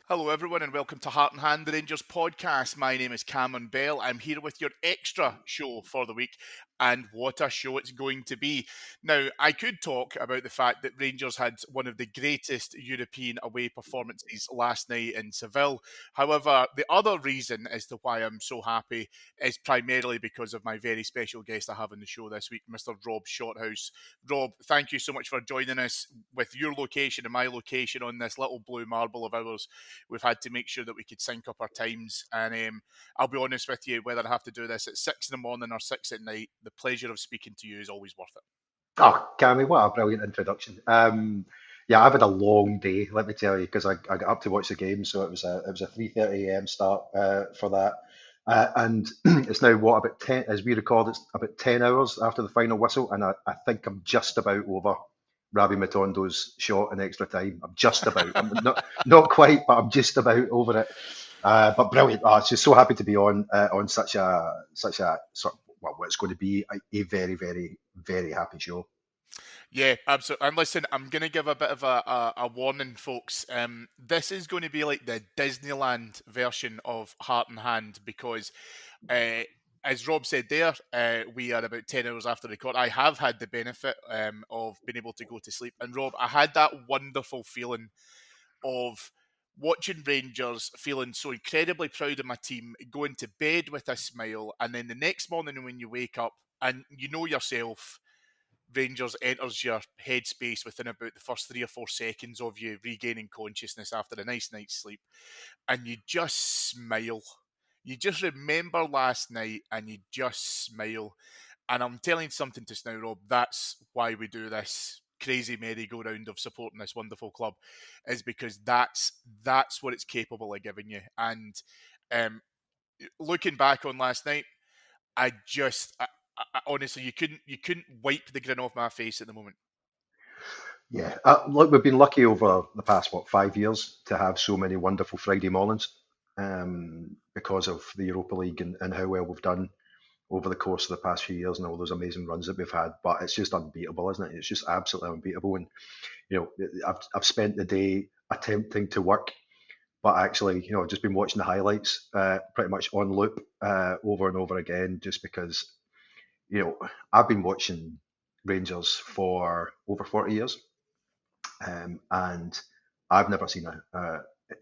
Hello, everyone, and welcome to Heart and Hand, the Rangers podcast. My name is Cameron Bell. I'm here with your extra show for the week, and what a show it's going to be. Now, I could talk about the fact that Rangers had one of the greatest European away performances last night in Seville. However, the other reason as to why I'm so happy is primarily because of my very special guest I have on the show this week, Mr. Rob Shorthouse. Rob, thank you so much for joining us with your location and my location on this little blue marble of ours. We've had to make sure that we could sync up our times. And I'll be honest with you, whether I have to do this at 6 in the morning or 6 at night, the pleasure of speaking to you is always worth it. Oh, Cammy, what a brilliant introduction. Yeah, I've had a long day, let me tell you, because I got up to watch the game, so it was a 3:30 a.m. start for that. And it's now what, about 10, as we record, it's about 10 hours after the final whistle, and I think I'm just about over Ravi Matondo's shot in extra time. I'm just about. I'm not quite, but I'm just about over it. But brilliant. Oh, it's just so happy to be on such a sort of, well, what's going to be a very, very, very happy show. Yeah, absolutely. And listen, I'm going to give a bit of a warning, folks. This is going to be like the Disneyland version of Heart and Hand because, as Rob said there, we are about 10 hours after record. I have had the benefit of being able to go to sleep. And Rob, I had that wonderful feeling of watching Rangers, feeling so incredibly proud of my team, going to bed with a smile, and then the next morning when you wake up and you know yourself, Rangers enters your headspace within about the first 3 or 4 seconds of you regaining consciousness after a nice night's sleep, and you just smile. You just remember last night and you just smile. And I'm telling you something to now, Rob, that's why we do this crazy merry-go-round of supporting this wonderful club, is because that's what it's capable of giving you. And um, looking back on last night, I honestly, you couldn't wipe the grin off my face at the moment. Yeah, look, we've been lucky over the past, what, 5 years to have so many wonderful Friday mornings because of the Europa League and how well we've done over the course of the past few years and all those amazing runs that we've had. But it's just unbeatable, isn't it? It's just absolutely unbeatable. And, I've spent the day attempting to work, but actually, I've just been watching the highlights pretty much on loop over and over again just because, I've been watching Rangers for over 40 years. And I've never seen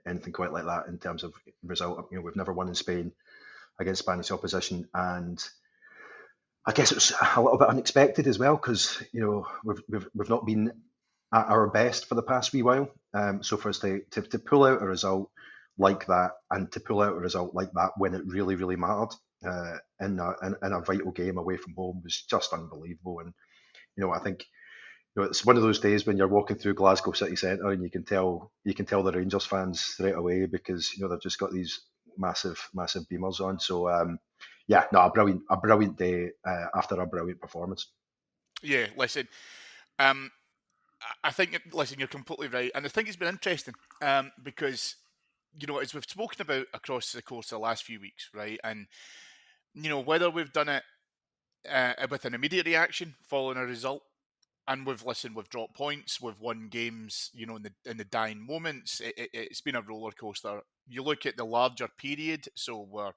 anything quite like that in terms of result. We've never won in Spain against Spanish opposition, and I guess it was a little bit unexpected as well because we've not been at our best for the past wee while. So for us to pull out a result like that and to pull out a result like that when it really really mattered in a vital game away from home was just unbelievable. And I think it's one of those days when you're walking through Glasgow city centre and you can tell the Rangers fans straight away because they've just got these massive beamers on. So yeah, no, a brilliant day after a brilliant performance. Yeah, listen, um, I think, listen, you're completely right, and I think it's been interesting because as we've spoken about across the course of the last few weeks, right, and whether we've done it with an immediate reaction following a result. And we've dropped points, we've won games, in the dying moments. It's been a roller coaster. You look at the larger period, so we're,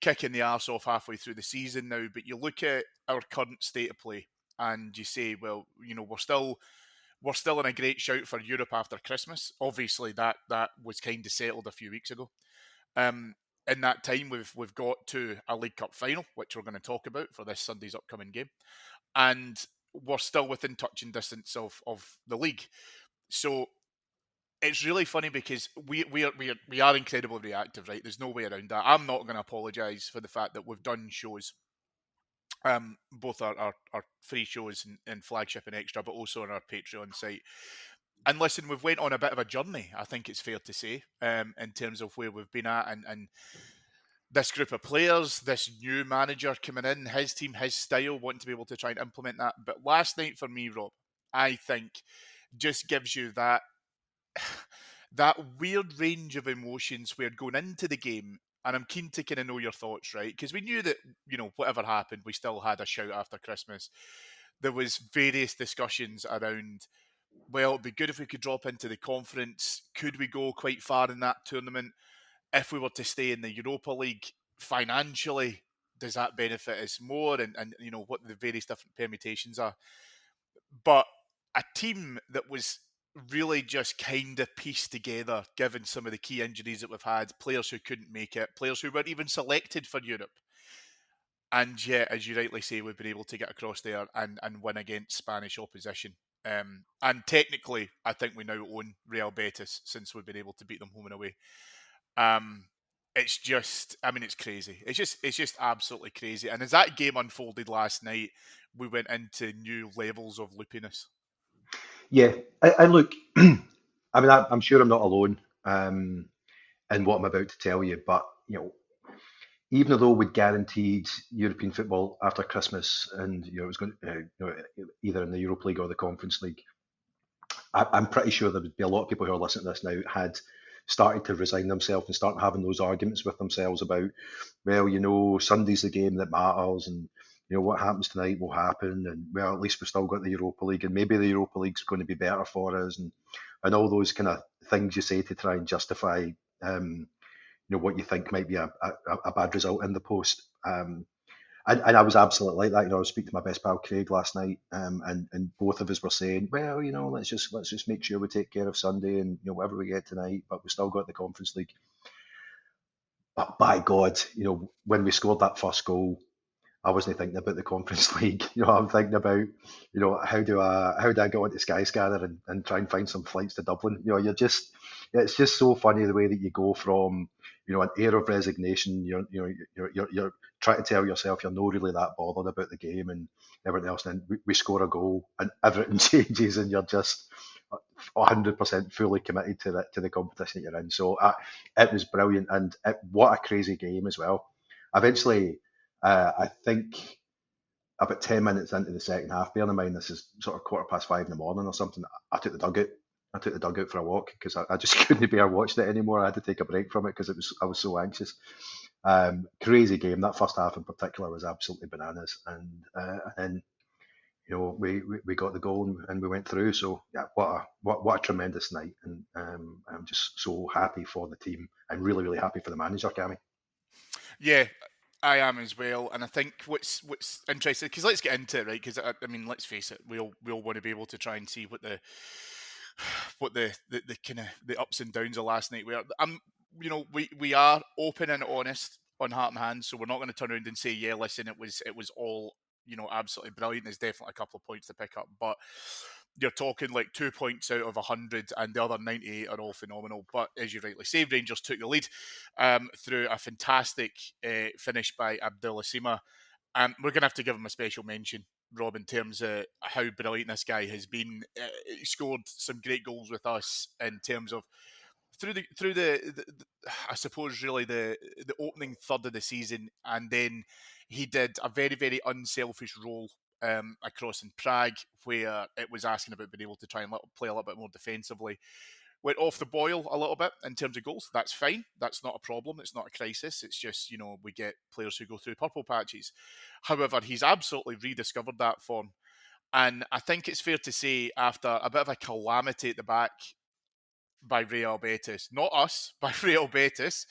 kicking the arse off halfway through the season now. But you look at our current state of play, and you say, well, we're still in a great shout for Europe after Christmas. Obviously, that was kind of settled a few weeks ago. Um, in that time, we've got to a League Cup final, which we're going to talk about for this Sunday's upcoming game, and we're still within touching distance of the league. So it's really funny because we are incredibly reactive, right? There's no way around that. I'm not going to apologise for the fact that we've done shows, both our free shows and flagship and extra, but also on our Patreon site. And listen, we've went on a bit of a journey, I think it's fair to say, in terms of where we've been at and this group of players, this new manager coming in, his team, his style, wanting to be able to try and implement that. But last night for me, Rob, I think just gives you that that weird range of emotions where going into the game, and I'm keen to kind of know your thoughts, right? Because we knew that, whatever happened, we still had a shout after Christmas. There was various discussions around well, it'd be good if we could drop into the conference. Could we go quite far in that tournament? If we were to stay in the Europa League financially, does that benefit us more? And what the various different permutations are. But a team that was really just kind of pieced together, given some of the key injuries that we've had, players who couldn't make it, players who weren't even selected for Europe. And yet, as you rightly say, we've been able to get across there and win against Spanish opposition. And technically, I think we now own Real Betis since we've been able to beat them home and away. It's just, I mean, it's crazy. It's just absolutely crazy. And as that game unfolded last night, we went into new levels of loopiness. Yeah, I look. I mean, I'm sure I'm not alone in what I'm about to tell you, but even though we'd guaranteed European football after Christmas, and it was going either in the Europa League or the Conference League, I'm pretty sure there would be a lot of people who are listening to this now had started to resign themselves and start having those arguments with themselves about, well, Sunday's the game that matters, and what happens tonight will happen, and well, at least we've still got the Europa League, and maybe the Europa League's going to be better for us, and all those kind of things you say to try and justify, what you think might be a bad result in the post. And I was absolutely like that. I was speaking to my best pal Craig last night, and both of us were saying, well, let's just make sure we take care of Sunday and whatever we get tonight, but we still got the Conference League. But by God, when we scored that first goal, I wasn't thinking about the Conference League. I'm thinking about, how do I go into Skyscanner and try and find some flights to Dublin? It's just so funny the way that you go from, an air of resignation. You're trying to tell yourself you're not really that bothered about the game and everything else. And then we score a goal and everything changes, and you're just 100% fully committed to the competition that you're in. So it was brilliant, and what a crazy game as well. Eventually, I think about 10 minutes into the second half, bearing in mind this is sort of 5:15 in the morning or something, I took the dugout. I took the dugout for a walk because I just couldn't bear watching it anymore. I had to take a break from it because I was so anxious. Crazy game. That first half in particular was absolutely bananas, and we got the goal and we went through. So yeah, what a tremendous night, and I'm just so happy for the team and really really happy for the manager, Cammy. Yeah, I am as well, and I think what's interesting, because let's get into it, right? Because I mean, let's face it, we all want to be able to try and see what the kind of the ups and downs of last night were. We are open and honest on Heart and Hand, so we're not going to turn around and say, yeah, listen, it was all absolutely brilliant. There's definitely a couple of points to pick up, but you're talking like 2 points out of 100, and the other 98 are all phenomenal. But as you rightly say, Rangers took the lead through a fantastic finish by Abdallah Sima. We're going to have to give him a special mention, Rob, in terms of how brilliant this guy has been. He scored some great goals with us in terms of through the I suppose really the opening third of the season, and then he did a very very unselfish role across in Prague, where it was asking about being able to try and play a little bit more defensively. Went off the boil a little bit in terms of goals. That's fine. That's not a problem. It's not a crisis. It's just, we get players who go through purple patches. However, he's absolutely rediscovered that form. And I think it's fair to say, after a bit of a calamity at the back by Real Betis, not us, by Real Betis,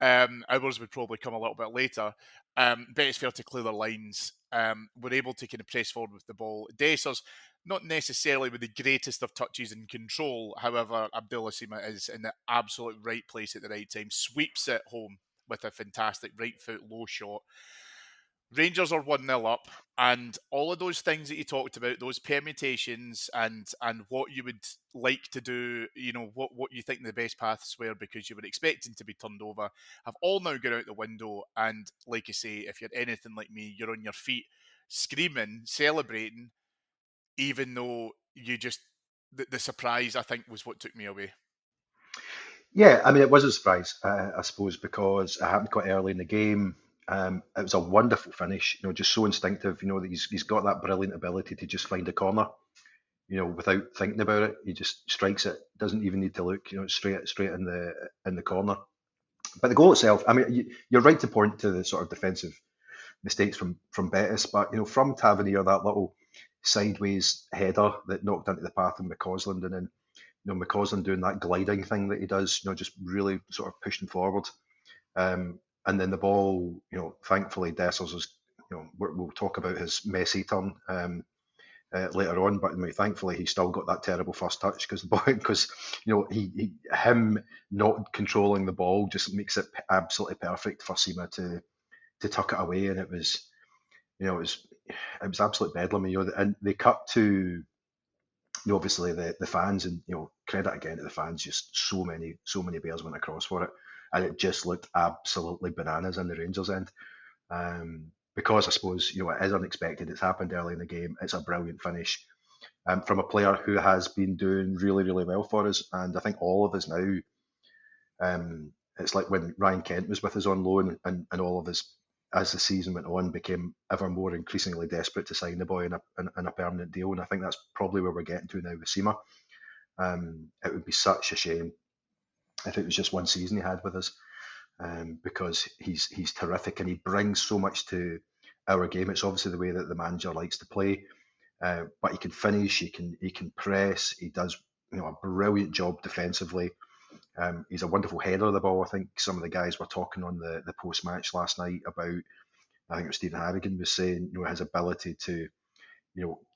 ours would probably come a little bit later. But it's fair to clear their lines. We're able to kind of press forward with the ball. Dessers, not necessarily with the greatest of touches and control. However, Abdullah Sima is in the absolute right place at the right time. Sweeps it home with a fantastic right foot low shot. Rangers are 1-0 up, and all of those things that you talked about, those permutations and what you would like to do, what you think the best paths were because you were expecting to be turned over, have all now gone out the window. And like you say, if you're anything like me, you're on your feet screaming, celebrating, even though the surprise, I think, was what took me away. Yeah, I mean, it was a surprise, I suppose, because it happened quite early in the game. It was a wonderful finish, just so instinctive, that he's got that brilliant ability to just find a corner, without thinking about it. He just strikes it, doesn't even need to look, straight in the corner. But the goal itself, I mean, you're right to point to the sort of defensive mistakes from Betis, but from Tavernier, that little sideways header that knocked into the path of McCausland, and then McCausland doing that gliding thing that he does, just really sort of pushing forward. And then the ball, thankfully Dessers was, we'll talk about his messy turn later on, but thankfully he still got that terrible first touch because the boy, because him not controlling the ball just makes it absolutely perfect for Sima to tuck it away, and it was absolute bedlam. And they cut to obviously the fans, and credit again to the fans, just so many bears went across for it, and it just looked absolutely bananas in the Rangers end. Because I suppose it is unexpected. It's happened early in the game. It's a brilliant finish from a player who has been doing really, really well for us, and I think all of us now. It's like when Ryan Kent was with us on loan, and all of us, as the season went on, became ever more increasingly desperate to sign the boy in a permanent deal. And I think that's probably where we're getting to now with Sima. It would be such a shame if it was just one season he had with us, because he's terrific and he brings so much to our game. It's obviously the way that the manager likes to play, but he can finish, he can press, he does a brilliant job defensively. He's a wonderful header of the ball. I think some of the guys were talking on the post match last night about, I think it was Stephen Harrigan was saying, his ability to,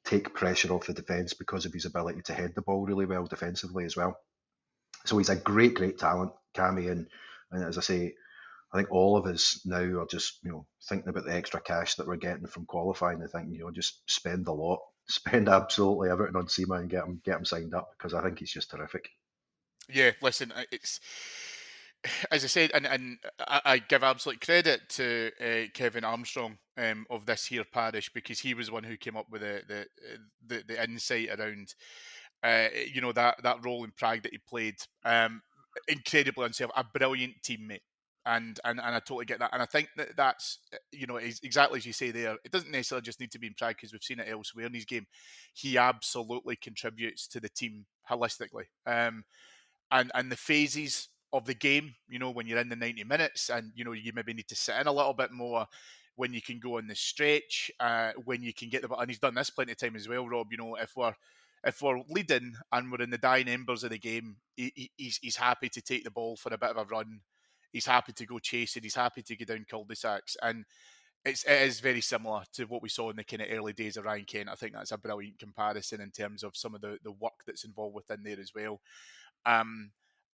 take pressure off the defence because of his ability to head the ball really well defensively as well. So he's a great, great talent, Cammy, and as I say, I think all of us now are just, thinking about the extra cash that we're getting from qualifying and thinking, just spend a lot, spend absolutely everything on Sima and get him signed up, because I think he's just terrific. Yeah, listen, it's as I said, and I give absolute credit to Kevin Armstrong of this here parish, because he was one who came up with the insight around that role in Prague that he played. Incredibly himself, a brilliant teammate. And I totally get that, and I think that's exactly as you say there. It doesn't necessarily just need to be in Prague, because we've seen it elsewhere in his game. He absolutely contributes to the team holistically. And the phases of the game, when you're in the 90 minutes and, you maybe need to sit in a little bit more, when you can go on the stretch, when you can get the ball. And he's done this plenty of time as well, Rob. If we're leading and we're in the dying embers of the game, he's happy to take the ball for a bit of a run. He's happy to go chase it. He's happy to go down cul-de-sacs. And it is very similar to what we saw in the kind of early days of Ryan Kent. I think that's a brilliant comparison in terms of some of the work that's involved within there as well. Um,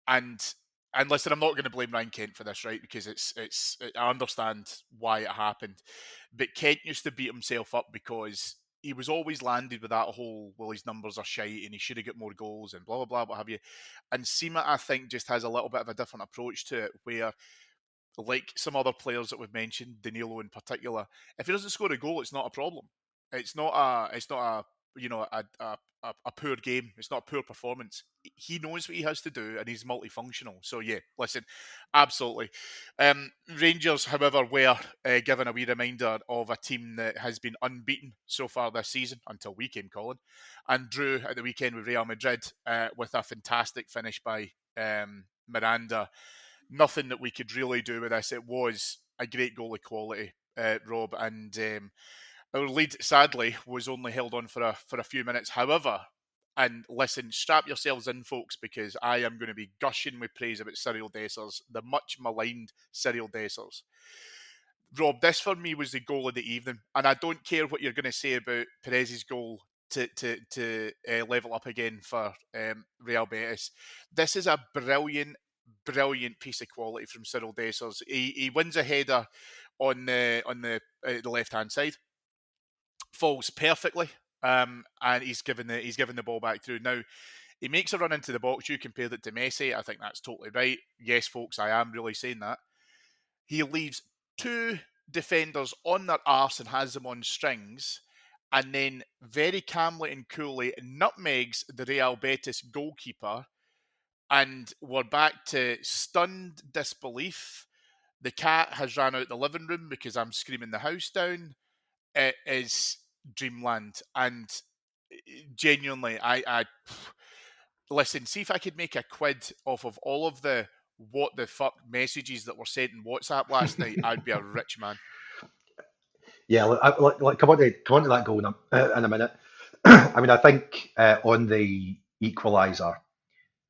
and and listen, I'm not going to blame Ryan Kent for this, right? Because I understand why it happened, but Kent used to beat himself up because he was always landed with that whole, well, his numbers are shite and he should have got more goals and blah blah blah, what have you. And Sima, I think, just has a little bit of a different approach to it, where, like some other players that we've mentioned, Danilo in particular, if he doesn't score a goal, it's not a problem. It's not a a poor game. It's not a poor performance. He knows what he has to do, and he's multifunctional. So yeah, listen, absolutely. Rangers, however, were given a wee reminder of a team that has been unbeaten so far this season until we came calling, and drew at the weekend with Real Madrid with a fantastic finish by Miranda. Nothing that we could really do with this. It was a great goal equality, Rob, and our lead, sadly, was only held on for a few minutes. However, and listen, strap yourselves in, folks, because I am going to be gushing with praise about Cyriel Dessers, the much maligned Cyriel Dessers. Rob, this for me was the goal of the evening, and I don't care what you're going to say about Perez's goal to level up again for Real Betis. This is a brilliant piece of quality from Cyriel Dessers. He wins a header on the left hand side, falls perfectly, and he's given the ball back through. Now he makes a run into the box. You compared it to Messi. I think that's totally right. Yes, folks, I am really saying that. He leaves two defenders on their arse and has them on strings, and then very calmly and coolly nutmegs the Real Betis goalkeeper, and we're back to stunned disbelief. The cat has ran out the living room because I'm screaming the house down. It is dreamland, and genuinely, I listen. See if I could make a quid off of all of the what the fuck messages that were sent in WhatsApp last night. I'd be a rich man. Yeah, come on to that goal in a minute. I mean, I think on the equaliser,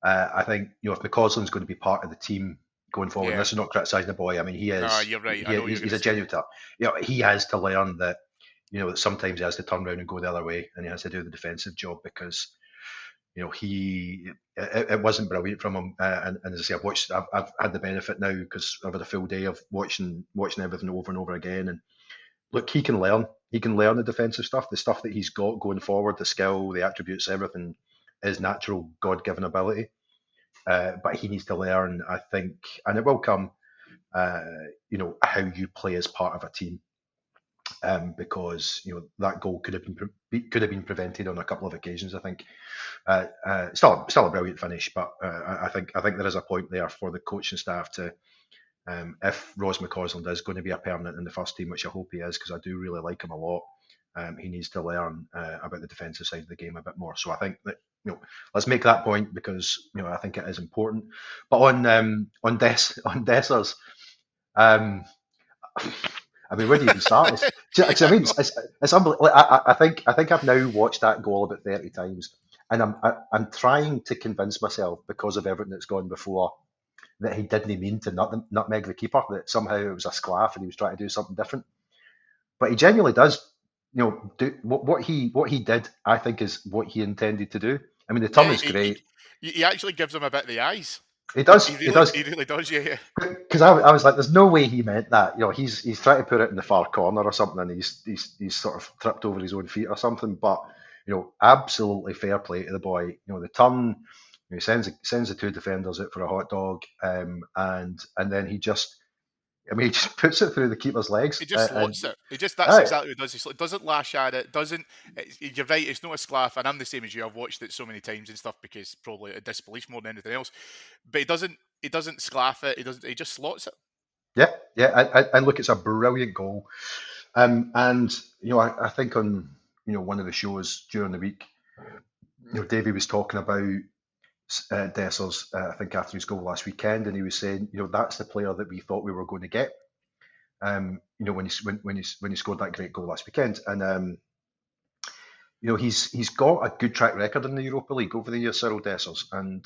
I think if McCausland's going to be part of the team going forward, and Yeah. this is not criticising the boy. I mean, No, you're right. I know what you're he's going to a say. genuine talent. He has to learn that that sometimes he has to turn around and go the other way, and he has to do the defensive job because it wasn't brilliant from him. And as I say, I've had the benefit now because I've had a full day of watching everything over and over again. And look, he can learn. He can learn the defensive stuff, the stuff that he's got going forward, the skill, the attributes, everything is natural, God-given ability. But he needs to learn, I think, and it will come. Uh, how you play as part of a team, because that goal could have been prevented on a couple of occasions. I think still a brilliant finish, but I think there is a point there for the coaching staff to, if Ross McCausland is going to be a permanent in the first team, which I hope he is, because I do really like him a lot. He needs to learn about the defensive side of the game a bit more. So I think that let's make that point because I think it is important. But on Dessers, um, I mean, where do you even start? I Yeah, mean, it's unbelievable. I think I've now watched that goal about 30 times, and I'm trying to convince myself because of everything that's gone before that he didn't mean to nutmeg the keeper. That somehow it was a sclaff and he was trying to do something different. But he genuinely does. Do what he did. I think is what he intended to do. I mean, the yeah. turn is great. He actually gives him a bit of the eyes. He He does. He really, does. he really does. Yeah, yeah. Because I was like, there's no way he meant that. He's trying to put it in the far corner or something, and he's sort of tripped over his own feet or something. But absolutely fair play to the boy. The turn, he sends the two defenders out for a hot dog, and then he just puts it through the keeper's legs, He just and slots it. That's uh, exactly what he does. Doesn't lash at it. You're right. It's not a sclaff, and I'm the same as you. I've watched it so many times and stuff because probably a disbelief more than anything else. But he doesn't. He doesn't sclaff it. He doesn't. He just slots it. yeah, yeah, and look, it's a brilliant goal. And I think on one of the shows during the week, Davey was talking about Dessers, I think after his goal last weekend, and he was saying, that's the player that we thought we were going to get. When he scored that great goal last weekend, and he's got a good track record in the Europa League over the years, Cyriel Dessers, and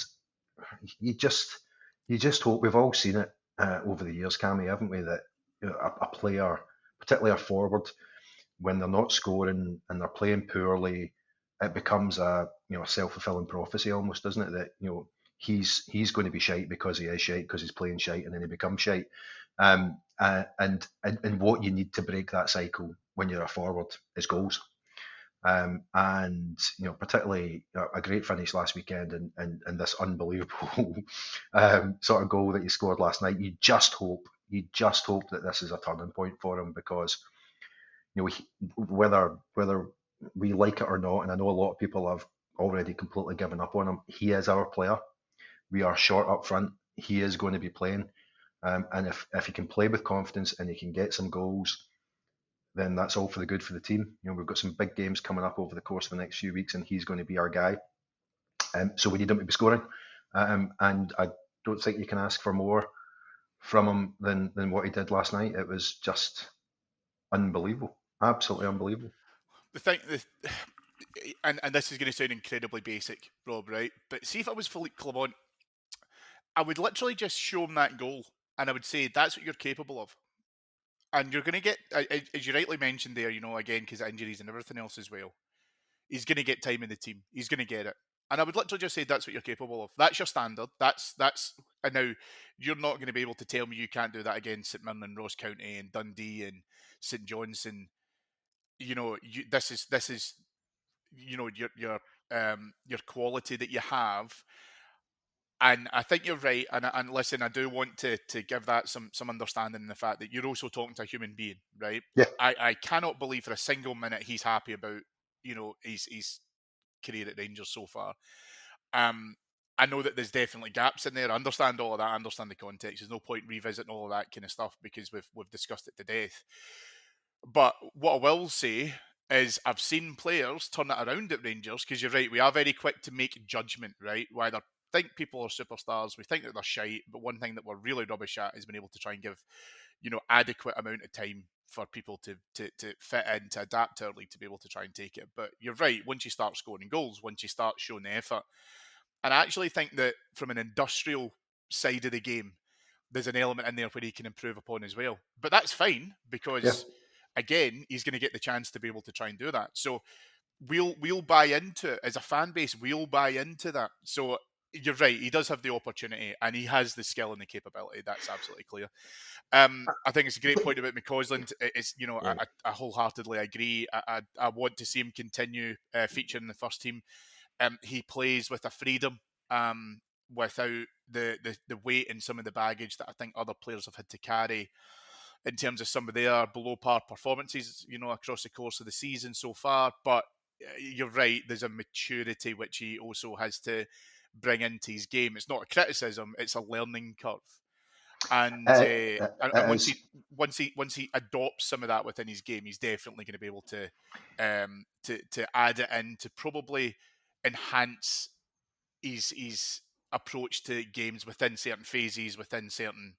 you just you just hope we've all seen it over the years, Cammy, haven't we? That a player, particularly a forward, when they're not scoring and they're playing poorly, it becomes a self-fulfilling prophecy almost, doesn't it? That he's going to be shite because he is shite because he's playing shite and then he becomes shite. And what you need to break that cycle when you're a forward is goals. And particularly a great finish last weekend and this unbelievable sort of goal that he scored last night. You just hope that this is a turning point for him because whether we like it or not, and I know a lot of people have already completely given up on him. He is our player. We are short up front. He is going to be playing, and if he can play with confidence and he can get some goals, then that's all for the good for the team. We've got some big games coming up over the course of the next few weeks, and he's going to be our guy. So we need him to be scoring, and I don't think you can ask for more from him than what he did last night. It was just unbelievable, absolutely unbelievable. The thing, and this is going to sound incredibly basic, Rob, right? But see if I was Philippe Clement, I would literally just show him that goal, and I would say that's what you're capable of. And you're going to get, as you rightly mentioned there, again because of injuries and everything else as well. He's going to get time in the team. He's going to get it. And I would literally just say that's what you're capable of. That's your standard. And now you're not going to be able to tell me you can't do that against St Mirren and Ross County and Dundee and St John's and this is your quality that you have. And I think you're right. And listen, I do want to give that some understanding in the fact that you're also talking to a human being, right? Yeah, I cannot believe for a single minute he's happy about his career at Rangers so far. Um, I know that there's definitely gaps in there. I understand all of that. I understand the context. There's no point revisiting all of that kind of stuff because we've discussed it to death. But what I will say is I've seen players turn it around at Rangers because you're right. We are very quick to make judgment, right? We either think people are superstars, we think that they're shite, but one thing that we're really rubbish at is being able to try and give, adequate amount of time for people to fit in, to adapt to our league, to be able to try and take it. But you're right, once you start scoring goals, once you start showing the effort, and I actually think that from an industrial side of the game, there's an element in there where he can improve upon as well. But that's fine Yeah. because, again, he's going to get the chance to be able to try and do that. So we'll buy into it as a fan base. We'll buy into that. So you're right. He does have the opportunity, and he has the skill and the capability. That's absolutely clear. I think it's a great point about McCausland. It's Yeah. I wholeheartedly agree. I want to see him continue featuring in the first team. He plays with a freedom, without the weight and some of the baggage that I think other players have had to carry in terms of some of their below par performances, across the course of the season so far. But you're right, there's a maturity which he also has to bring into his game. It's not a criticism; it's a learning curve. And It once he is. once he adopts some of that within his game, he's definitely going to be able to add it in to probably enhance his approach to games within certain phases, within certain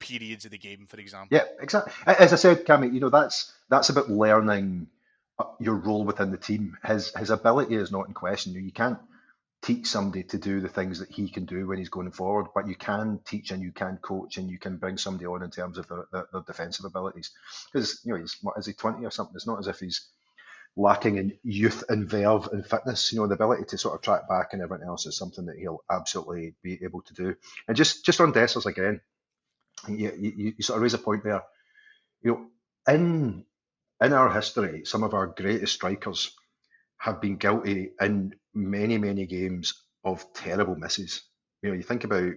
periods of the game, for example. Yeah, exactly. As I said, Cammy, that's about learning your role within the team. His ability is not in question. You can't teach somebody to do the things that he can do when he's going forward, but you can teach and you can coach and you can bring somebody on in terms of their defensive abilities. Because he's what is he 20 or something? It's not as if he's lacking in youth and verve and fitness. The ability to sort of track back and everything else is something that he'll absolutely be able to do. And just on Dessers again, you sort of raise a point there. You know, in our history, some of our greatest strikers have been guilty in many, many games of terrible misses. You think about,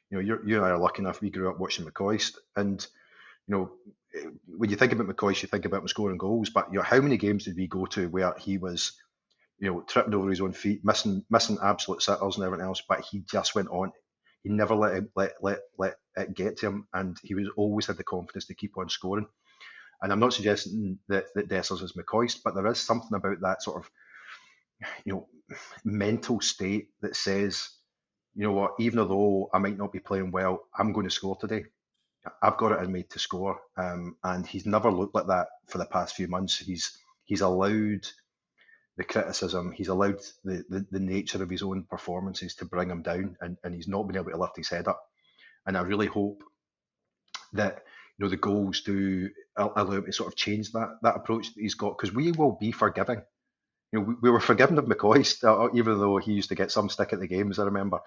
you and I are lucky enough, we grew up watching McCoist, and, you know, when you think about McCoist, you think about him scoring goals, but, how many games did we go to where he was, tripping over his own feet, missing absolute sitters and everything else, but he just went on. He never let it get to him, and he was always had the confidence to keep on scoring. And I'm not suggesting that Dessers is McCoist, but there is something about that sort of, you know, mental state that says, you know what, even though I might not be playing well, I'm going to score today. I've got it in me to score. And he's never looked like that for the past few months. He's allowed the criticism, he's allowed the nature of his own performances to bring him down, and he's not been able to lift his head up. And I really hope that the goals do allow him to sort of change that approach that he's got, because we will be forgiving. We were forgiven of McCoist, even though he used to get some stick at the games, I remember.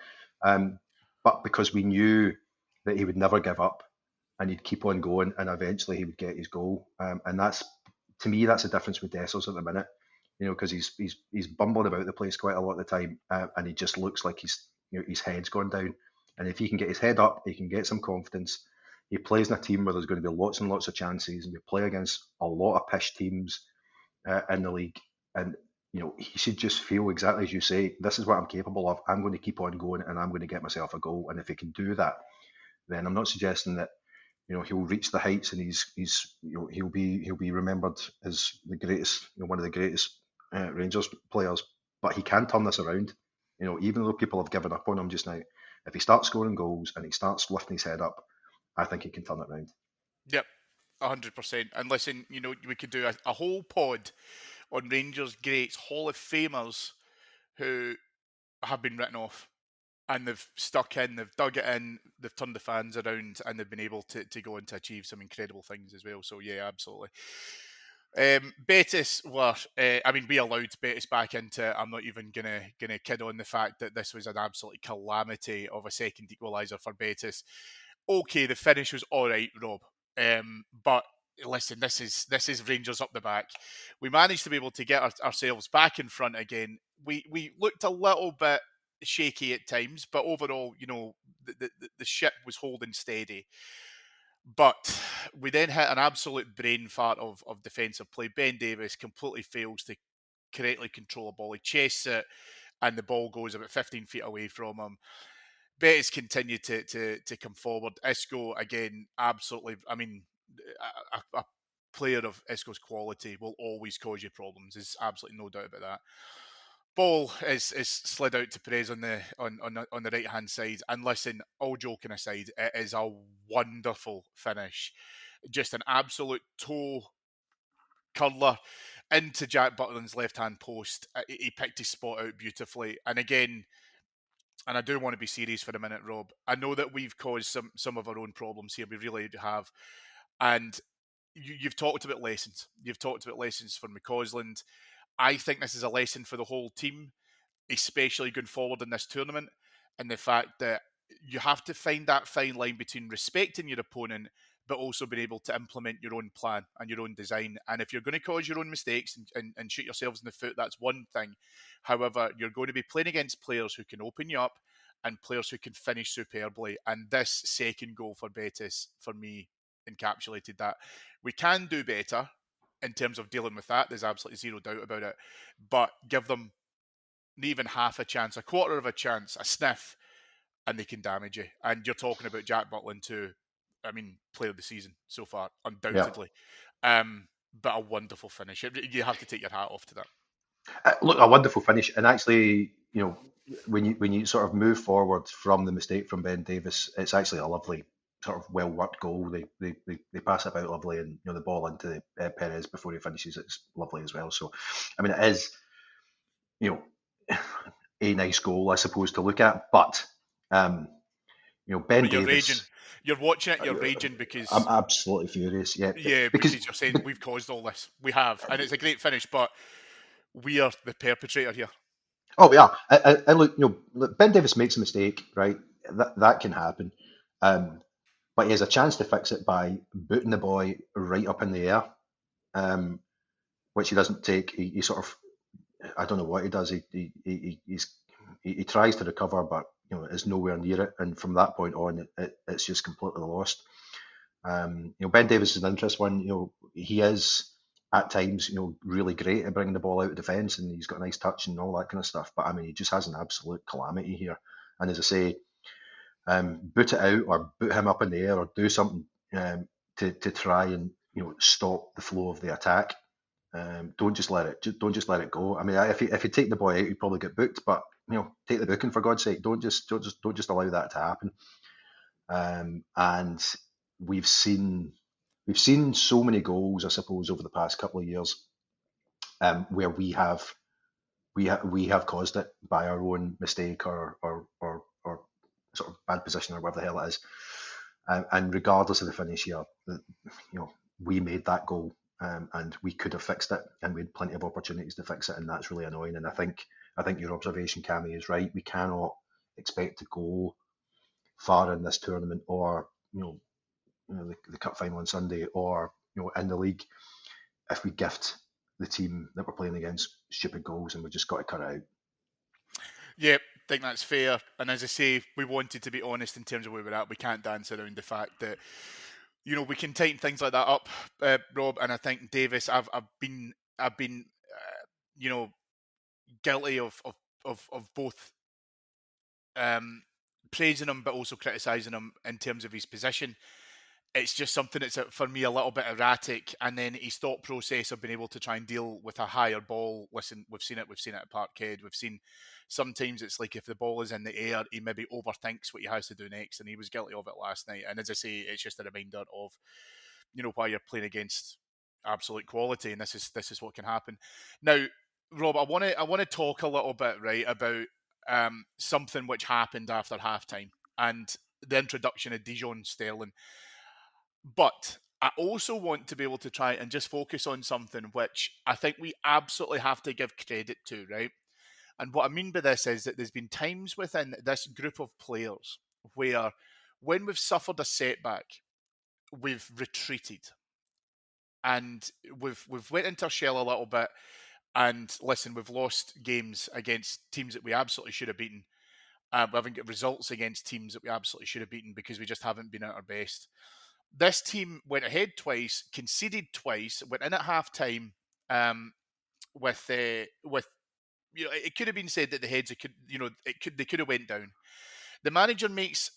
But because we knew that he would never give up and he'd keep on going, and eventually he would get his goal. And that's, to me, that's the difference with Dessers at the minute. Because he's bumbling about the place quite a lot of the time, and he just looks like his head's gone down. And if he can get his head up, he can get some confidence. He plays in a team where there's going to be lots and lots of chances, and we play against a lot of pish teams in the league. And he should just feel exactly as you say. This is what I'm capable of. I'm going to keep on going, and I'm going to get myself a goal. And if he can do that, then I'm not suggesting that he'll reach the heights, and he'll be remembered as the greatest, one of the greatest Rangers players. But he can turn this around. Even though people have given up on him just now, if he starts scoring goals and he starts lifting his head up, I think he can turn it around. Yep, 100%. And listen, we could do a whole pod on Rangers greats, Hall of Famers who have been written off, and they've stuck in, they've dug it in, they've turned the fans around, and they've been able to go on to achieve some incredible things as well. So yeah, absolutely. Betis were, we allowed Betis back into it. I'm not even gonna kid on the fact that this was an absolute calamity of a second equaliser for Betis. Okay, the finish was all right, Rob. But listen, this is Rangers up the back. We managed to be able to get ourselves back in front again. We looked a little bit shaky at times, but overall, the ship was holding steady. But we then hit an absolute brain fart of defensive play. Ben Davis completely fails to correctly control a ball. He chases it, and the ball goes about 15 feet away from him. Betis continue to come forward. Isco, again, absolutely. A player of Isco's quality will always cause you problems. There's absolutely no doubt about that. Ball is slid out to Perez on the right hand side. And listen, all joking aside, it is a wonderful finish. just an absolute toe curler into Jack Butland's left-hand post. He picked his spot out beautifully. And again, and I do want to be serious for a minute, Rob, I know that we've caused some of our own problems here. We really have. And you've talked about lessons. You've talked about lessons for McCausland. I think this is a lesson for the whole team, especially going forward in this tournament, and the fact that you have to find that fine line between respecting your opponent but also being able to implement your own plan and your own design. And if you're going to cause your own mistakes and shoot yourselves in the foot, that's one thing. However, you're going to be playing against players who can open you up and players who can finish superbly. And this second goal for Betis, for me, encapsulated that. We can do better in terms of dealing with that. There's absolutely zero doubt about it. But give them even half a chance, a quarter of a chance, a sniff, and they can damage you. And you're talking about Jack Butland too. I mean, player of the season so far, Yeah. undoubtedly. But a wonderful finish. You have to take your hat off to that. Look, a wonderful finish, and actually, when you sort of move forward from the mistake from Ben Davies, it's actually a lovely sort of well worked goal. They pass it about lovely, and the ball into Perez before he finishes. It's lovely as well. So, I mean, it is you know a nice goal, I suppose, to look at, but Ben But you're raging. Davies. You're watching it, you're raging I'm because, absolutely furious. Yeah, yeah, because because you're saying we've caused all this. We have. And it's a great finish, but we are the perpetrator here. oh yeah, and look, look, Ben Davies makes a mistake, right? That can happen. Um, but he has a chance to fix it by booting the boy right up in the air, um, which he doesn't take. He sort of, I don't know what he does. He tries to recover, but is nowhere near it. And from that point on, it's just completely lost. Ben Davies is an interesting one. He is at times, really great at bringing the ball out of defence, and he's got a nice touch and all that kind of stuff. But I mean, he just has an absolute calamity here. And as I say, boot it out or boot him up in the air or do something to try and stop the flow of the attack. Don't just let it go. I mean, if you take the boy out, he'd probably get booked. But take the booking for God's sake. Don't just allow that to happen. And we've seen we've seen so many goals, I suppose, over the past couple of years, where we have caused it by our own mistake or sort of bad position or whatever the hell it is. And regardless of the finish here, we made that goal, and we could have fixed it, and we had plenty of opportunities to fix it, and that's really annoying. And I think your observation, Cammy, is right. We cannot expect to go far in this tournament, or the cup final on Sunday, or in the league, if we gift the team that we're playing against stupid goals, and we just got to cut it out. Yeah, I think that's fair. And as I say, we wanted to be honest in terms of where we're at. We can't dance around the fact that we can tighten things like that up, Rob. And I think Davis, I've been guilty of both praising him but also criticising him in terms of his position. It's just something that's for me a little bit erratic, and then his thought process of being able to try and deal with a higher ball. Listen, we've seen it at Parkhead. We've seen sometimes it's like if the ball is in the air, he maybe overthinks what he has to do next, and he was guilty of it last night. And as I say, it's just a reminder of why you're playing against absolute quality, and this is what can happen. Now, Rob, I want to talk a little bit about something which happened after halftime and the introduction of Dijon Sterling. But I also want to be able to try and just focus on something which I think we absolutely have to give credit to, right? And what I mean by this is that there's been times within this group of players where when we've suffered a setback, we've retreated and we've went into our shell a little bit. And listen, we've lost games against teams that we absolutely should have beaten. We haven't got results against teams that we absolutely should have beaten because we just haven't been at our best. This team went ahead twice, conceded twice, went in at half time with it could have been said that the heads they could have went down. The manager makes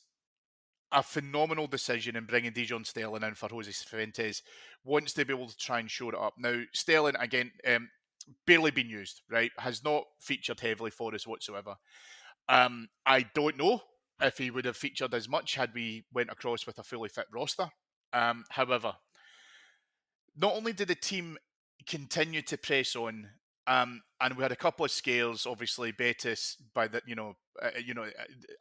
a phenomenal decision in bringing Dijon Sterling in for Jose Fuentes. Wants to be able to try and shore it up. Now Sterling again, barely been used, right? Has not featured heavily for us whatsoever. I don't know if he would have featured as much had we went across with a fully fit roster. However, not only did the team continue to press on, and we had a couple of scares. Obviously, Betis by the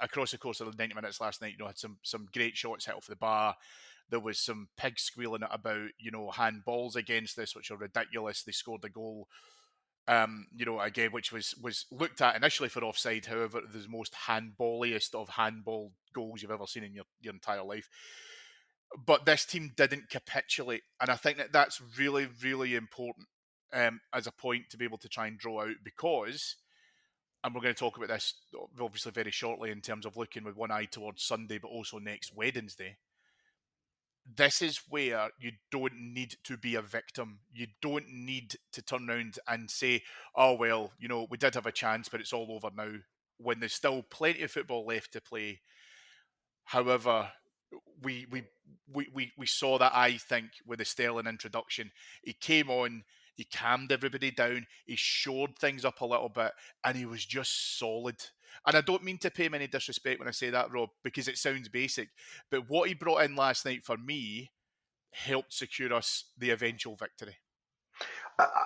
across the course of the 90 minutes last night, had some great shots hit off the bar. There was some pigs squealing about handballs against this, which are ridiculous. They scored a goal, again, which was looked at initially for offside. However, the most handballiest of handball goals you've ever seen in your entire life. But this team didn't capitulate, and I think that's really, really important as a point to be able to try and draw out, because, and we're going to talk about this obviously very shortly in terms of looking with one eye towards Sunday, but also next Wednesday. This is where you don't need to be a victim. You don't need to turn around and say, "Oh well, we did have a chance, but it's all over now." When there's still plenty of football left to play. However, we saw that, I think, with the Sterling introduction. He came on, he calmed everybody down, he shored things up a little bit, and he was just solid. And I don't mean to pay him any disrespect when I say that, Rob, because it sounds basic. But what he brought in last night for me helped secure us the eventual victory.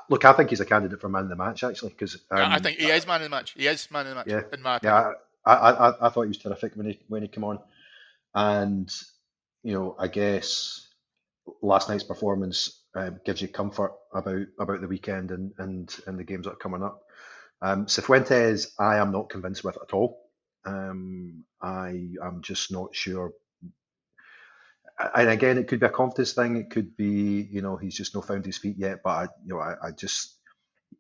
Look, I think he's a candidate for man of the match, actually, because I think he is man of the match. He is man of the match, yeah, in my opinion. yeah, I thought he was terrific when he came on, and I guess last night's performance gives you comfort about the weekend and the games that are coming up. Cifuentes, I am not convinced with at all. I am just not sure. And again, it could be a confidence thing. It could be, he's just not found his feet yet. But I just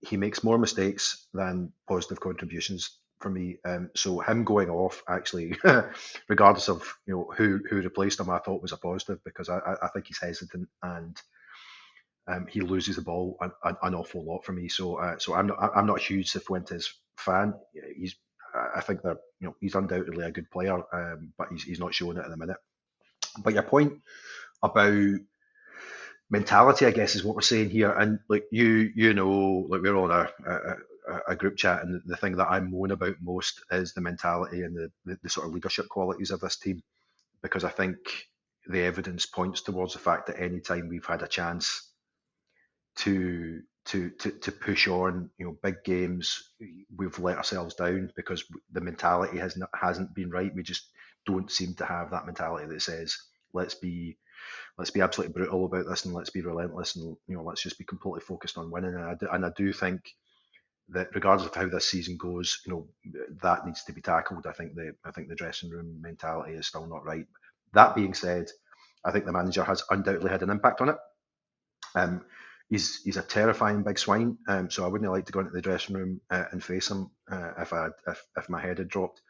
he makes more mistakes than positive contributions for me. So him going off, actually, regardless of who replaced him, I thought was a positive, because I think he's hesitant, and he loses the ball an awful lot for me. So I'm not a huge Cifuentes fan. I think that he's undoubtedly a good player, but he's not showing it at the minute. But your point about mentality, I guess, is what we're saying here. And like like we're on a group chat, and the thing that I moan about most is the mentality and the sort of leadership qualities of this team, because I think the evidence points towards the fact that any time we've had a chance to push on, big games, we've let ourselves down because the mentality hasn't been right. We just don't seem to have that mentality that says let's be absolutely brutal about this, and let's be relentless, and let's just be completely focused on winning. And I do think that regardless of how this season goes, that needs to be tackled. I think the dressing room mentality is still not right. That being said, I think the manager has undoubtedly had an impact on it. He's a terrifying big swine, so I wouldn't like to go into the dressing room and face him if my head had dropped.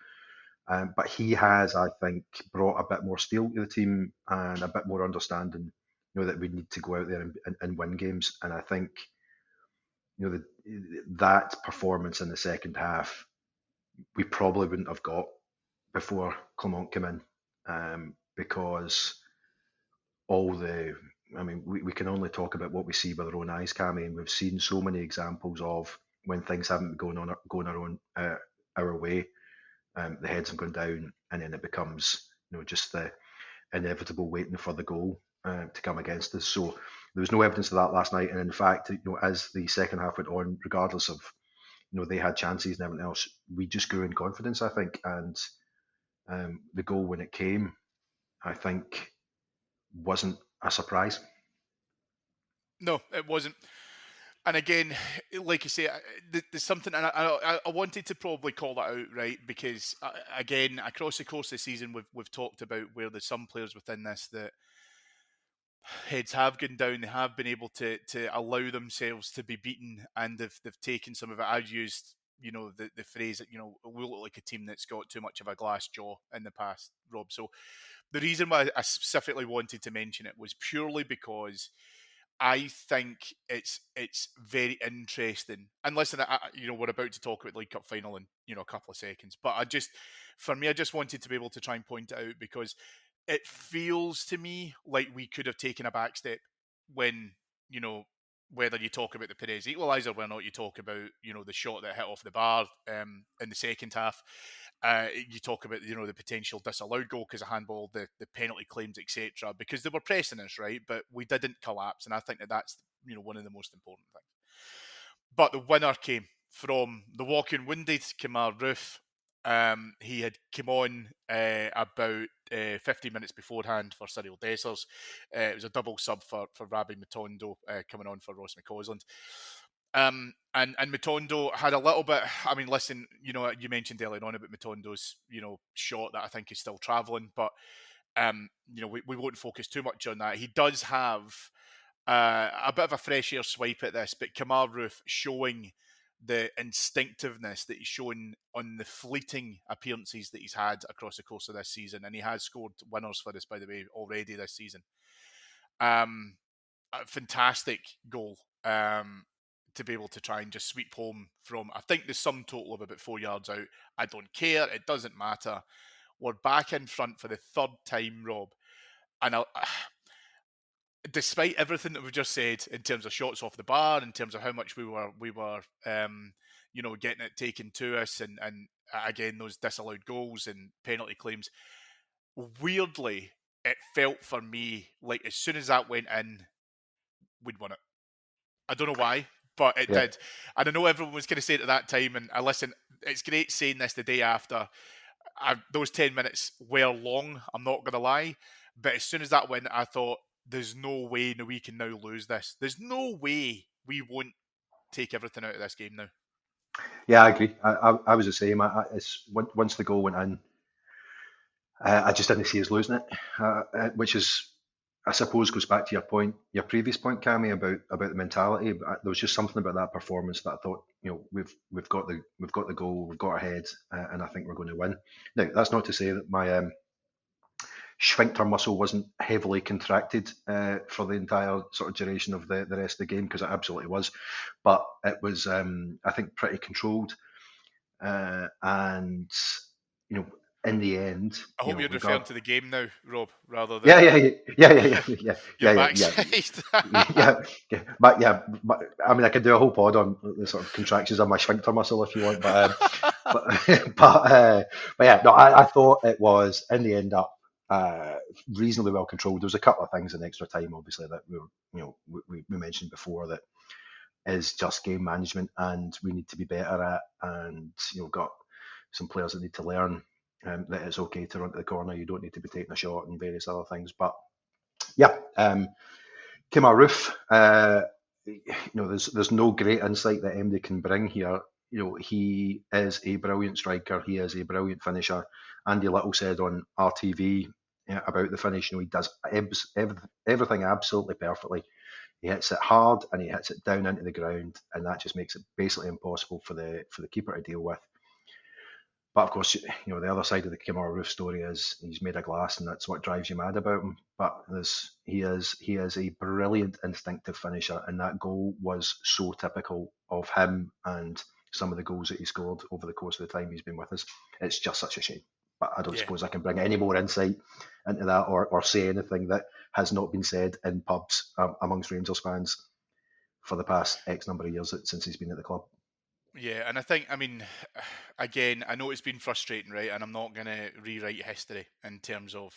But he has, I think, brought a bit more steel to the team and a bit more understanding, that we need to go out there and win games. And I think, that performance in the second half, we probably wouldn't have got before Clement came in, because we can only talk about what we see with our own eyes, Cammy, and we've seen so many examples of when things haven't been going our way. The heads have gone down, and then it becomes just the inevitable waiting for the goal to come against us. So there was no evidence of that last night, and in fact, as the second half went on, regardless of they had chances and everything else, we just grew in confidence, I think, and the goal when it came, I think, wasn't a surprise. No, it wasn't. And again, like you say, there's something, and I wanted to probably call that out, right? Because again, across the course of the season, we've talked about where there's some players within this that heads have gone down. They have been able to allow themselves to be beaten, and they've taken some of it. I've used the phrase that we look like a team that's got too much of a glass jaw in the past, Rob. So the reason why I specifically wanted to mention it was purely because I think it's very interesting. And listen, we're about to talk about the League Cup final in a couple of seconds. But for me, I just wanted to be able to try and point it out, because it feels to me like we could have taken a back step when whether you talk about the Perez equaliser, whether or not you talk about the shot that hit off the bar in the second half. You talk about the potential disallowed goal because of handball, the penalty claims, etc. Because they were pressing us, right, but we didn't collapse, and I think that's one of the most important things. But the winner came from the walking wounded Kemar Roofe. He had come on about 15 minutes beforehand for Cyriel Dessers. It was a double sub for Rabbi Matondo coming on for Ross McCausland. And Matondo had a little bit. I mean, listen, you mentioned earlier on about Matondo's, shot that I think is still travelling, but we won't focus too much on that. He does have a bit of a fresh air swipe at this, but Kemar Roofe showing the instinctiveness that he's shown on the fleeting appearances that he's had across the course of this season, and he has scored winners for us, by the way, already this season. A fantastic goal to be able to try and just sweep home from, I think, the sum total of about 4 yards out. I don't care. It doesn't matter. We're back in front for the third time, Rob. And despite everything that we've just said in terms of shots off the bar, in terms of how much we were getting it taken to us, and again, those disallowed goals and penalty claims, weirdly, it felt for me like as soon as that went in, we'd won it. I don't know why, but it did. And I know everyone was going to say it at that time, and I listen, it's great saying this the day after. Those 10 minutes were long, I'm not going to lie, but as soon as that went, I thought, there's no way we can now lose this. There's no way we won't take everything out of this game now. Yeah, I agree. I was the same. Once the goal went in, I just didn't see us losing it, which is, I suppose, goes back to your previous point, Cammy, about the mentality. There was just something about that performance that I thought, we've got the goal, we've got our head, and I think we're going to win. Now, that's not to say that my sphincter muscle wasn't heavily contracted for the entire sort of duration of the rest of the game, because it absolutely was, but it was, I think, pretty controlled, and you know, in the end, I hope you're referring to the game now, Rob, rather yeah, than yeah, yeah, yeah, yeah, yeah, yeah, your yeah, yeah, yeah, backside. but I mean, I could do a whole pod on the sort of contractions of my sphincter muscle if you want, but but yeah, no, I thought it was in the end up reasonably well controlled. There was a couple of things in extra time, obviously, that we mentioned before, that is just game management, and we need to be better at, and got some players that need to learn that it's okay to run to the corner. You don't need to be taking a shot and various other things. But yeah, Kemar Roofe, there's no great insight that MD can bring here. He is a brilliant striker. He is a brilliant finisher. Andy Little said on RTV about the finish, he does everything absolutely perfectly. He hits it hard and he hits it down into the ground, and that just makes it basically impossible for the keeper to deal with. But of course, the other side of the Kemar Roofe story is he's made of glass, and that's what drives you mad about him. But he is a brilliant instinctive finisher, and that goal was so typical of him and some of the goals that he scored over the course of the time he's been with us. It's just such a shame. But I don't suppose I can bring any more insight into that, or say anything that has not been said in pubs amongst Rangers fans for the past X number of years since he's been at the club. Yeah, and I mean, again, I know it's been frustrating, right? And I'm not going to rewrite history in terms of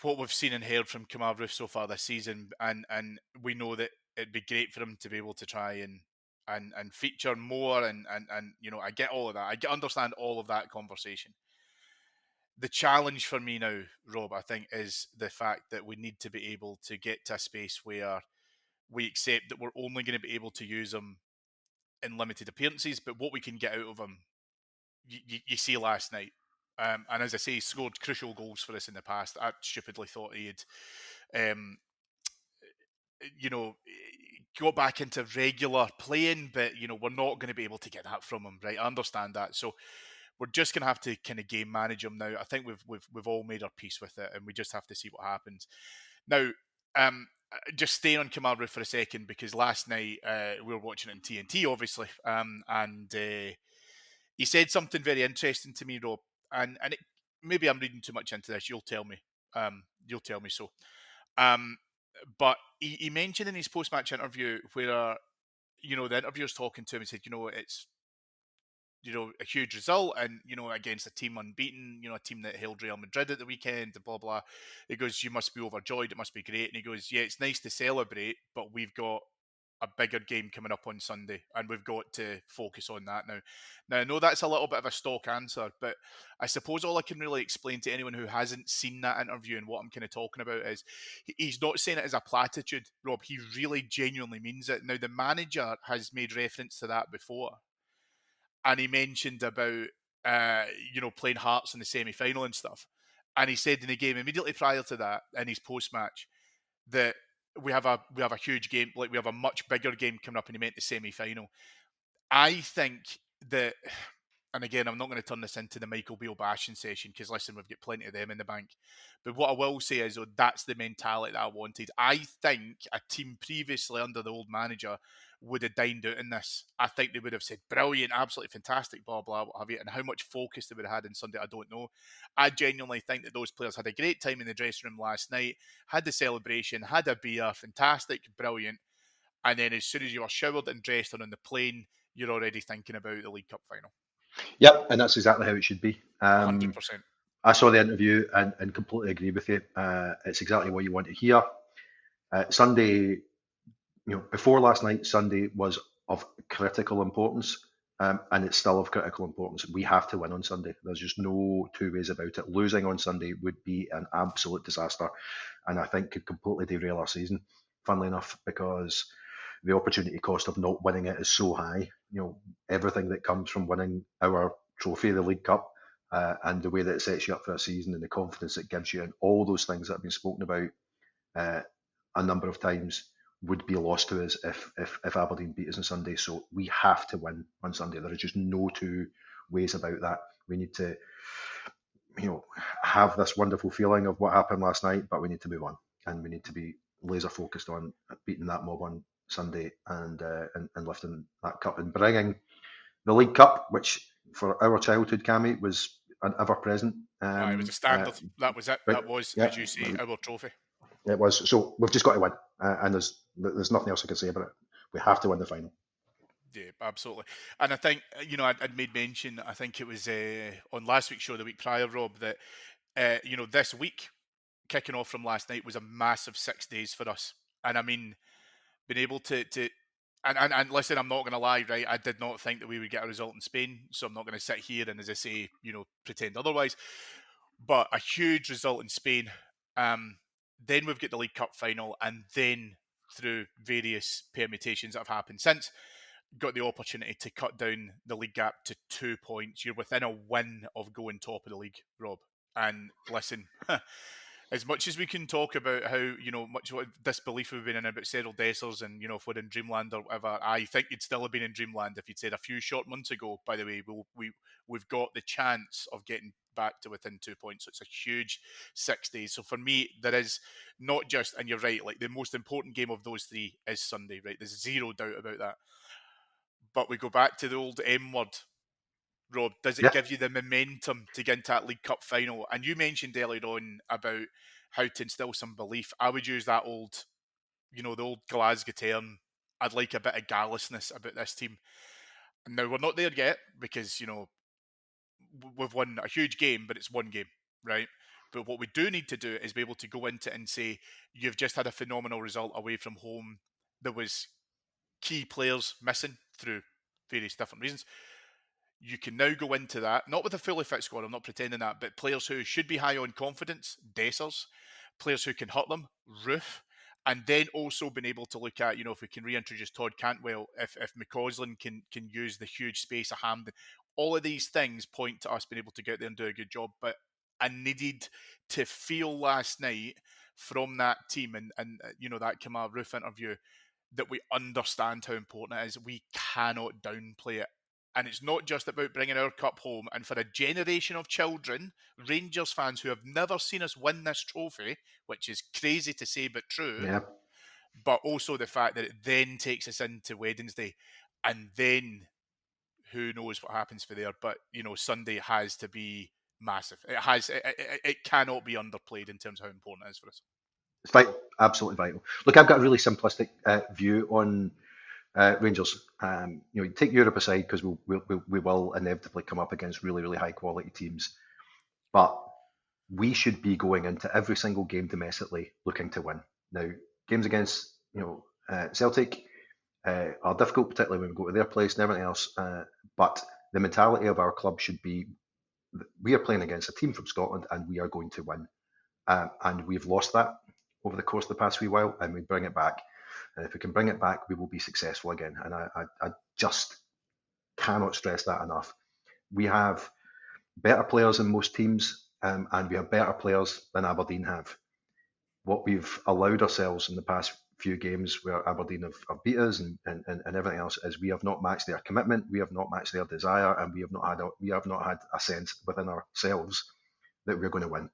what we've seen and heard from Kemar Roofe so far this season, and we know that it'd be great for him to be able to try and feature more, and I get all of that. Understand all of that conversation. The challenge for me now, Rob, I think, is the fact that we need to be able to get to a space where we accept that we're only going to be able to use him in limited appearances, but what we can get out of him, you see last night. And as I say, he scored crucial goals for us in the past. I stupidly thought he had, got back into regular playing, but we're not going to be able to get that from him, right? I understand that, so we're just going to have to kind of game manage him now. I think we've all made our peace with it, and we just have to see what happens. Now, just staying on Kemar Roofe for a second, because last night we were watching it on TNT, obviously, and he said something very interesting to me, Rob, and maybe I'm reading too much into this. You'll tell me. You'll tell me so. But he mentioned in his post-match interview where the interviewer's talking to him and said, a huge result, and against a team unbeaten, a team that held Real Madrid at the weekend, blah blah. He goes, "You must be overjoyed. It must be great." And he goes, "Yeah, it's nice to celebrate, but we've got a bigger game coming up on Sunday, and we've got to focus on that now." Now, I know that's a little bit of a stock answer, but I suppose all I can really explain to anyone who hasn't seen that interview and what I'm kind of talking about is he's not saying it as a platitude, Rob. He really genuinely means it. Now, the manager has made reference to that before, and he mentioned about playing Hearts in the semi-final and stuff. And he said in the game immediately prior to that, in his post-match, that we have a huge game, like we have a much bigger game coming up, and he meant the semi-final. I think that, and again, I'm not going to turn this into the Michael Beale bashing session because listen, we've got plenty of them in the bank. But what I will say is, that's the mentality that I wanted. I think a team previously under the old manager would have dined out in this. I think they would have said, brilliant, absolutely fantastic, blah, blah, what have you. And how much focus they would have had on Sunday, I don't know. I genuinely think that those players had a great time in the dressing room last night, had the celebration, had a beer, fantastic, brilliant. And then as soon as you are showered and dressed and on the plane, you're already thinking about the League Cup final. Yep, and that's exactly how it should be. 100%. I saw the interview and completely agree with you. It's exactly what you want to hear. Sunday, before last night, Sunday was of critical importance, and it's still of critical importance. We have to win on Sunday. There's just no two ways about it. Losing on Sunday would be an absolute disaster, and I think could completely derail our season. Funnily enough, because the opportunity cost of not winning it is so high. Everything that comes from winning our trophy, the League Cup, and the way that it sets you up for a season and the confidence it gives you, and all those things that have been spoken about a number of times, would be lost to us if Aberdeen beat us on Sunday. So we have to win on Sunday. There is just no two ways about that. We need to, have this wonderful feeling of what happened last night, but we need to move on, and we need to be laser focused on beating that mob on Sunday and lifting that cup and bringing the League Cup, which for our childhood, Cammy, was an ever present. It was a standard. That was it. Right, That was, yeah, as you say, our trophy. it was. So we've just got to win, and there's nothing else I can say about it. We have to win the final. Yeah, absolutely. And I think, I'd made mention, I think it was on last week's show, the week prior, Rob, that, this week, kicking off from last night, was a massive 6 days for us. And I mean, being able to and listen, I'm not going to lie, right? I did not think that we would get a result in Spain, so I'm not going to sit here and, as I say, pretend otherwise. But a huge result in Spain. Then we've got the League Cup final, and then through various permutations that have happened since, got the opportunity to cut down the league gap to 2 points. You're within a win of going top of the league, Rob. And listen, as much as we can talk about how, much disbelief we've been in about Cyriel Dessers and, if we're in dreamland or whatever, I think you'd still have been in dreamland if you'd said a few short months ago, by the way, we've got the chance of getting back to within 2 points. So it's a huge 6 days. So for me, there is not just, and you're right, like the most important game of those three is Sunday, right? There's zero doubt about that. But we go back to the old M word, Rob. Does it give you the momentum to get into that League Cup final? And you mentioned earlier on about how to instill some belief. I would use that old, the old Glasgow term. I'd like a bit of garrulousness about this team. Now, we're not there yet because, we've won a huge game, but it's one game, right? But what we do need to do is be able to go into it and say, you've just had a phenomenal result away from home. There was key players missing through various different reasons. You can now go into that, not with a fully fit squad, I'm not pretending that, but players who should be high on confidence, Dessers, players who can hurt them, Roofe, and then also being able to look at, if we can reintroduce Todd Cantwell, if McCausland can use the huge space of Hampden, all of these things point to us being able to get there and do a good job. But I needed to feel last night from that team and that Kemar Roofe interview that we understand how important it is. We cannot downplay it. And it's not just about bringing our cup home. And for a generation of children, Rangers fans who have never seen us win this trophy, which is crazy to say but true, but also the fact that it then takes us into Wednesday, and then who knows what happens for there. But, Sunday has to be massive. It cannot be underplayed in terms of how important it is for us. It's vital, absolutely vital. Look, I've got a really simplistic view on Rangers. You take Europe aside because we will inevitably come up against really, really high quality teams, but we should be going into every single game domestically looking to win. Now, games against Celtic are difficult, particularly when we go to their place and everything else. But the mentality of our club should be we are playing against a team from Scotland and we are going to win. And we've lost that over the course of the past wee while, and we bring it back. And if we can bring it back, we will be successful again. And I just cannot stress that enough. We have better players than most teams, and we have better players than Aberdeen have. What we've allowed ourselves in the past few games where Aberdeen have beat us and everything else is we have not matched their commitment, we have not matched their desire, and we have not had a sense within ourselves that we're going to win.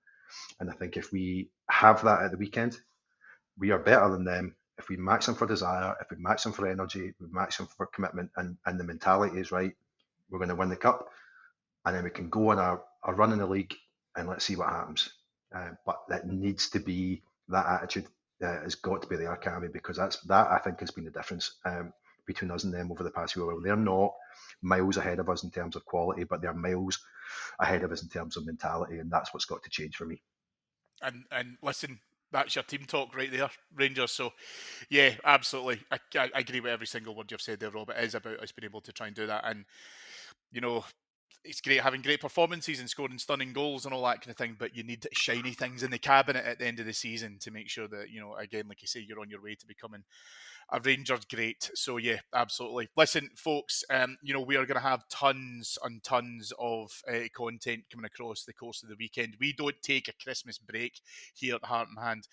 And I think if we have that at the weekend, we are better than them. If we match them for desire, if we match them for energy, if we match them for commitment, and the mentality is right, we're going to win the cup, and then we can go on a run in the league, and let's see what happens. But that needs to be that attitude has got to be there, Cammy, because that I think has been the difference between us and them over the past few years. They're not miles ahead of us in terms of quality, but they're miles ahead of us in terms of mentality, and that's what's got to change for me. And listen, that's your team talk right there, Rangers. So, yeah, absolutely. I agree with every single word you've said there, Rob. It is about us being able to try and do that. And, you know, it's great having great performances and scoring stunning goals and all that kind of thing, but you need shiny things in the cabinet at the end of the season to make sure that, again, like you say, you're on your way to becoming a Rangers great. So yeah, absolutely. Listen, folks, we are going to have tons and tons of content coming across the course of the weekend. We don't take a Christmas break here at Heart and Hand.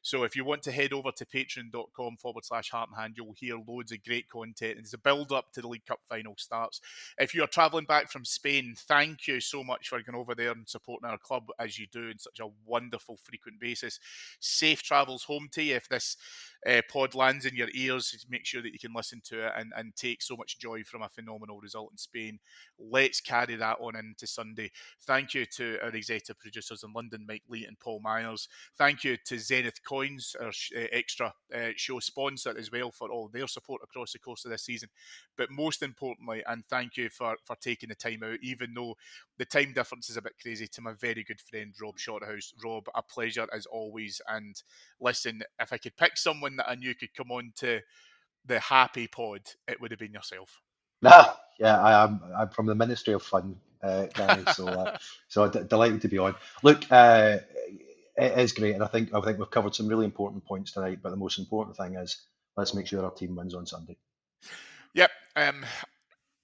So if you want to head over to patreon.com/Heart and Hand, you'll hear loads of great content. It's a build up to the League Cup final starts. If you are travelling back from Spain, thank you so much for going over there and supporting our club as you do in such a wonderful, frequent basis. Safe travels home to you if this pod lands in your ears. Make sure that you can listen to it and take so much joy from a phenomenal result in Spain. Let's carry that on into Sunday. Thank you to our executive producers in London, Mike Lee and Paul Myers. Thank you to Zenith Coins, our extra show sponsor as well, for all their support across the course of this season. But most importantly, and thank you for taking the time out, even though the time difference is a bit crazy, to my very good friend Rob Shorthouse. Rob, a pleasure as always. And listen, if I could pick someone that I knew could come on to the happy pod, it would have been yourself. Yeah, I'm from the Ministry of Fun, Cammy, so delighted to be on. Look, it is great, and I think we've covered some really important points tonight. But the most important thing is let's make sure our team wins on Sunday. Yep.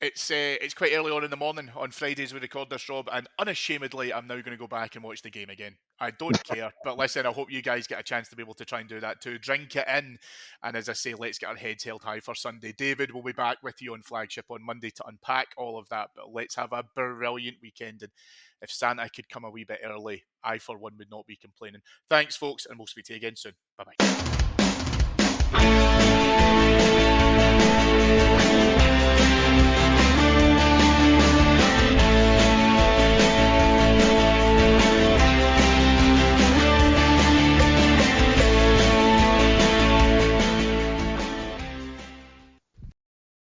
It's quite early on in the morning on Fridays we record this, Rob, and unashamedly I'm now going to go back and watch the game again. I don't care, but listen, I hope you guys get a chance to be able to try and do that too. Drink it in, and as I say, let's get our heads held high for Sunday. David will be back with you on Flagship on Monday to unpack all of that, but let's have a brilliant weekend, and if Santa could come a wee bit early, I for one would not be complaining. Thanks folks, and we'll speak to you again soon. Bye bye.